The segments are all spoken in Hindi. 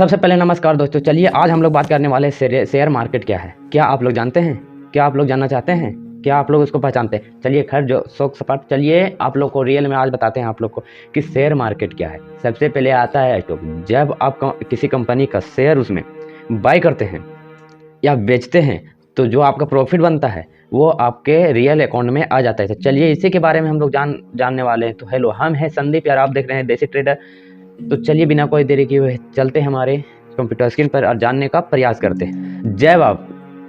सबसे पहले नमस्कार दोस्तों। चलिए आज हम लोग बात करने वाले हैं शेयर मार्केट क्या है। क्या आप लोग जानते हैं? क्या आप लोग जानना चाहते हैं? क्या आप लोग उसको पहचानते हैं? चलिए खैर जो शौक सपाट, चलिए आप लोग को रियल में आज बताते हैं आप लोग को कि शेयर मार्केट क्या है। सबसे पहले आता है स्टॉक। जब आप किसी कंपनी का शेयर उसमें बाय करते हैं या बेचते हैं तो जो आपका प्रॉफिट बनता है वो आपके रियल अकाउंट में आ जाता है। तो चलिए इसी के बारे में हम लोग जानने वाले हैं। तो हेलो, हम हैं संदीप यार, आप देख रहे हैं देसी ट्रेडर। तो चलिए बिना कोई देरी किए हुए चलते हैं हमारे कंप्यूटर स्क्रीन पर और जानने का प्रयास करते हैं। जब आप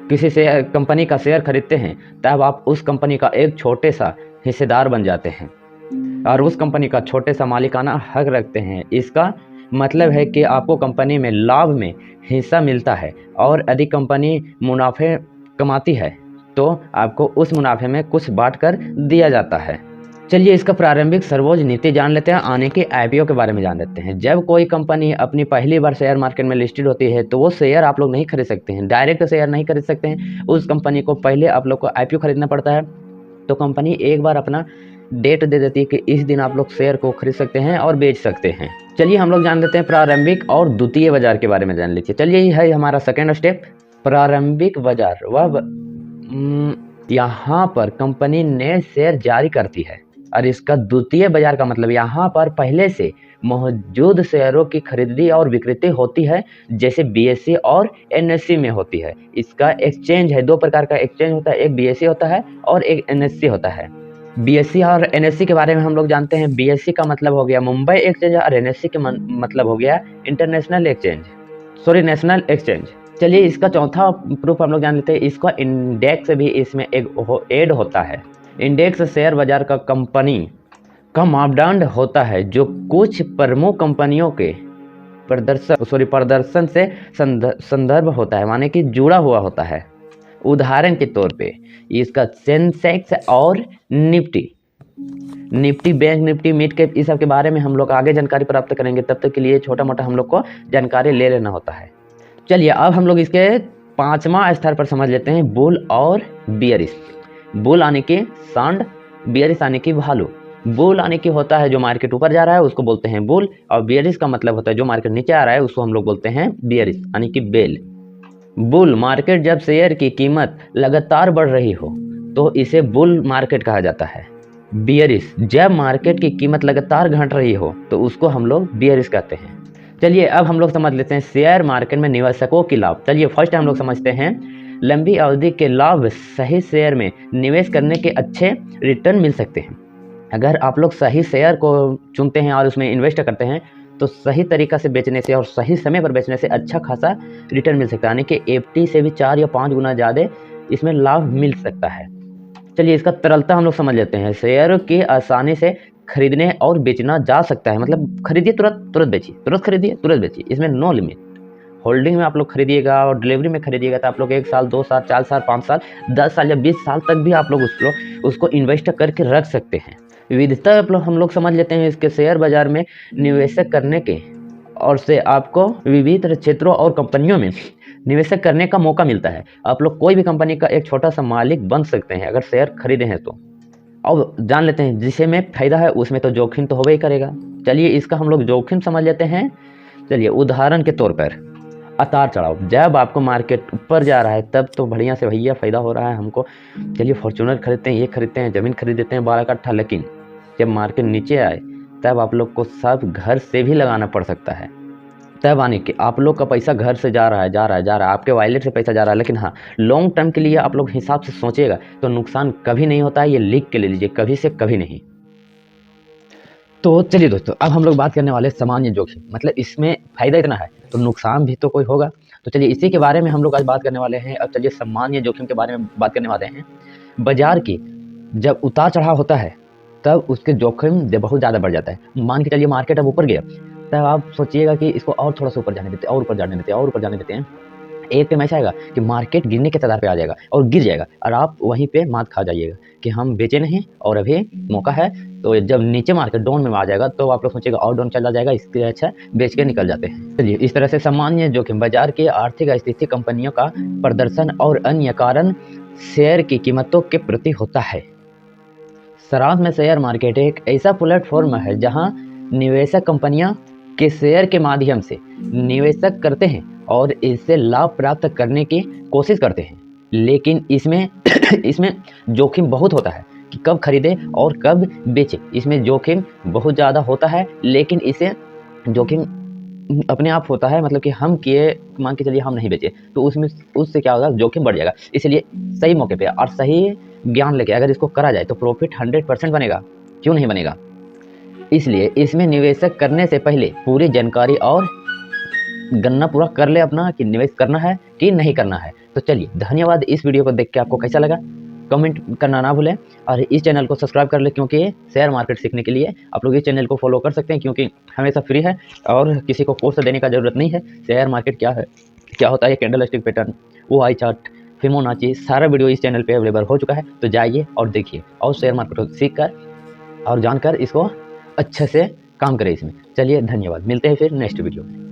किसी से कंपनी का शेयर खरीदते हैं तब आप उस कंपनी का एक छोटे सा हिस्सेदार बन जाते हैं और उस कंपनी का छोटे सा मालिकाना हक रखते हैं। इसका मतलब है कि आपको कंपनी में लाभ में हिस्सा मिलता है और यदि कंपनी मुनाफे कमाती है तो आपको उस मुनाफे में कुछ बांट कर दिया जाता है। चलिए इसका प्रारंभिक सर्वोच्च नीति जान लेते हैं। आने के आईपीओ के बारे में जान लेते हैं। जब कोई कंपनी अपनी पहली बार शेयर मार्केट में लिस्टेड होती है तो वो शेयर आप लोग नहीं खरीद सकते हैं, डायरेक्ट शेयर नहीं खरीद सकते हैं। उस कंपनी को पहले आप लोग को आईपीओ खरीदना पड़ता है। तो कंपनी एक बार अपना डेट दे देती है कि इस दिन आप लोग शेयर को खरीद सकते हैं और बेच सकते हैं। चलिए हम लोग जान लेते हैं प्रारंभिक और द्वितीय बाजार के बारे में जान लीजिए। चलिए ये है हमारा सेकेंड स्टेप, प्रारंभिक बाजार। वह यहाँ पर कंपनी नए शेयर जारी करती है और इसका द्वितीय बाजार का मतलब यहाँ पर पहले से मौजूद शेयरों की खरीदी और बिक्री होती है, जैसे बीएसई और एनएससी में होती है। इसका एक्सचेंज है, दो प्रकार का एक्सचेंज होता है, एक बीएसई होता है और एक एनएससी होता है। बीएसई और एनएससी के बारे में हम लोग जानते हैं। बीएसई का मतलब हो गया मुंबई एक्सचेंज और एनएससी के मतलब हो गया international exchange, sorry national exchange. चलिए इसका चौथा प्रूफ हम लोग जान लेते हैं। इसका इंडेक्स भी इसमें एक ऐड होता है। इंडेक्स शेयर बाजार का कंपनी का मापदंड होता है जो कुछ प्रमुख कंपनियों के प्रदर्शन से संदर्भ होता है, माने कि जुड़ा हुआ होता है। उदाहरण के तौर पे इसका सेंसेक्स और Nifty bank Nifty mid cap इस सब के बारे में हम लोग आगे जानकारी प्राप्त करेंगे। तब तक के लिए छोटा मोटा हम लोग को जानकारी ले लेना होता है। चलिए अब हम लोग इसके पांचवा स्तर पर समझ लेते हैं, बुल और बियरिश। बुल आने की सांड, बियरिश आने की भालू। बुल आने की होता है जो मार्केट ऊपर जा रहा है उसको बोलते हैं बुल, और बियरिश का मतलब होता है जो मार्केट नीचे आ रहा है उसको हम लोग बोलते हैं बियरिश यानी कि बेल। बुल मार्केट जब शेयर की कीमत लगातार बढ़ रही हो तो इसे बुल मार्केट कहा जाता है। बियरिश जब मार्केट की कीमत लगातार घट रही हो तो उसको हम लोग बियरिश कहते हैं। चलिए अब हम लोग समझ लेते हैं शेयर मार्केट में निवेशकों की लाभ। चलिए फर्स्ट हम लोग समझते हैं लंबी अवधि के लाभ। सही शेयर में निवेश करने के अच्छे रिटर्न मिल सकते हैं। अगर आप लोग सही शेयर को चुनते हैं और उसमें इन्वेस्ट करते हैं तो सही तरीका से बेचने से और सही समय पर बेचने से अच्छा खासा रिटर्न मिल सकता है, यानी कि एफडी से भी 4 या 5 गुना ज़्यादा इसमें लाभ मिल सकता है। चलिए इसका तरलता हम लोग समझ लेते हैं। शेयर की आसानी से खरीदने और बेचना जा सकता है, मतलब खरीदिए तुरंत बेचिए, तुरंत खरीदिए तुरंत बेचिए, इसमें नो लिमिट। होल्डिंग में आप लोग खरीदिएगा और डिलीवरी में खरीदिएगा तो आप लोग 1 साल 2 साल 4 साल 5 साल 10 साल या 20 साल तक भी आप लोग उसको इन्वेस्ट करके रख सकते हैं। विविधता हम लोग समझ लेते हैं इसके शेयर बाजार में निवेशक करने के, और से आपको विविध क्षेत्रों और कंपनियों में निवेशक करने का मौका मिलता है। आप लोग कोई भी कंपनी का एक छोटा सा मालिक बन सकते हैं अगर शेयर खरीदे हैं तो। अब जान लेते हैं जिसे में फायदा है उसमें तो जोखिम तो होगा ही करेगा। चलिए इसका हम लोग जोखिम समझ लेते हैं। चलिए उदाहरण के तौर पर उतार चढ़ाव। जब आपको मार्केट ऊपर जा रहा है तब तो बढ़िया से भैया फायदा हो रहा है हमको, चलिए फॉर्च्यूनर खरीदते हैं, ये खरीदते हैं, जमीन खरीद देते हैं 12 कट्ठा। लेकिन जब मार्केट नीचे आए तब आप लोग को सब घर से भी लगाना पड़ सकता है। तब आने के आप लोग का पैसा घर से जा रहा है, आपके वॉलेट से पैसा जा रहा है। लेकिन हाँ, लॉन्ग टर्म के लिए आप लोग हिसाब से सोचिएगा तो नुकसान कभी नहीं होता है, ये लिख के ले लीजिए, कभी से कभी नहीं। तो चलिए दोस्तों अब हम लोग बात करने वाले सामान्य जोखिम, मतलब इसमें फायदा इतना है तो नुकसान भी तो कोई होगा। तो चलिए इसी के बारे में हम लोग आज बात करने वाले हैं। अब चलिए सामान्य जोखिम के बारे में बात करने वाले हैं। बाजार की जब उतार चढ़ाव होता है तब उसके जोखिम बहुत ज़्यादा बढ़ जाता है। मान के चलिए मार्केट अब ऊपर गया तब आप सोचिएगा कि इसको और थोड़ा सा ऊपर जाने देते हैं और ऊपर जाने देते हैं और ऊपर जाने देते हैं। एक टाइम ऐसा आएगा कि मार्केट गिरने के कगार पे आ जाएगा और गिर जाएगा और आप वहीं पे मात खा जाइएगा कि हम बेचे नहीं और अभी मौका है। तो जब नीचे मार्केट डाउन में आ जाएगा तो आप लोग सोचिएगा और डाउन चला जाएगा, इसके अच्छा बेच के निकल जाते हैं। चलिए इस तरह से सामान्य जोखिम बाजार की आर्थिक स्थिति, कंपनियों का प्रदर्शन और अन्य कारण शेयर की कीमतों के प्रति होता है। सारांश में शेयर मार्केट एक ऐसा प्लेटफॉर्म है जहां निवेशक कंपनियां के शेयर के माध्यम से निवेशक करते हैं और इससे लाभ प्राप्त करने की कोशिश करते हैं, लेकिन इसमें इसमें जोखिम बहुत होता है कि कब खरीदे और कब बेचे। इसमें जोखिम बहुत ज़्यादा होता है, लेकिन इसे जोखिम अपने आप होता है, मतलब कि हम किए, मान के चलिए हम नहीं बेचे तो उससे क्या होगा, जोखिम बढ़ जाएगा। इसलिए सही मौके पे और सही ज्ञान लेके अगर इसको करा जाए तो प्रॉफिट 100% बनेगा, क्यों नहीं बनेगा। इसलिए इसमें निवेशक करने से पहले पूरी जानकारी और गणना पूरा कर ले अपना कि निवेश करना है कि नहीं करना है। तो चलिए, धन्यवाद। इस वीडियो को देख के आपको कैसा लगा कमेंट करना ना भूलें, और इस चैनल को सब्सक्राइब कर ले, क्योंकि शेयर मार्केट सीखने के लिए आप लोग इस चैनल को फॉलो कर सकते हैं, क्योंकि हमेशा फ्री है और किसी को कोर्स देने का ज़रूरत नहीं है। शेयर मार्केट क्या है, क्या होता है, कैंडल स्टिक पैटर्न, वो आई चार्ट, फिबोनाची, सारा वीडियो इस चैनल पे अवेलेबल हो चुका है। तो जाइए और देखिए और शेयर मार्केट को सीख कर और जानकर इसको अच्छे से काम करें इसमें। चलिए, धन्यवाद। मिलते हैं फिर नेक्स्ट वीडियो में।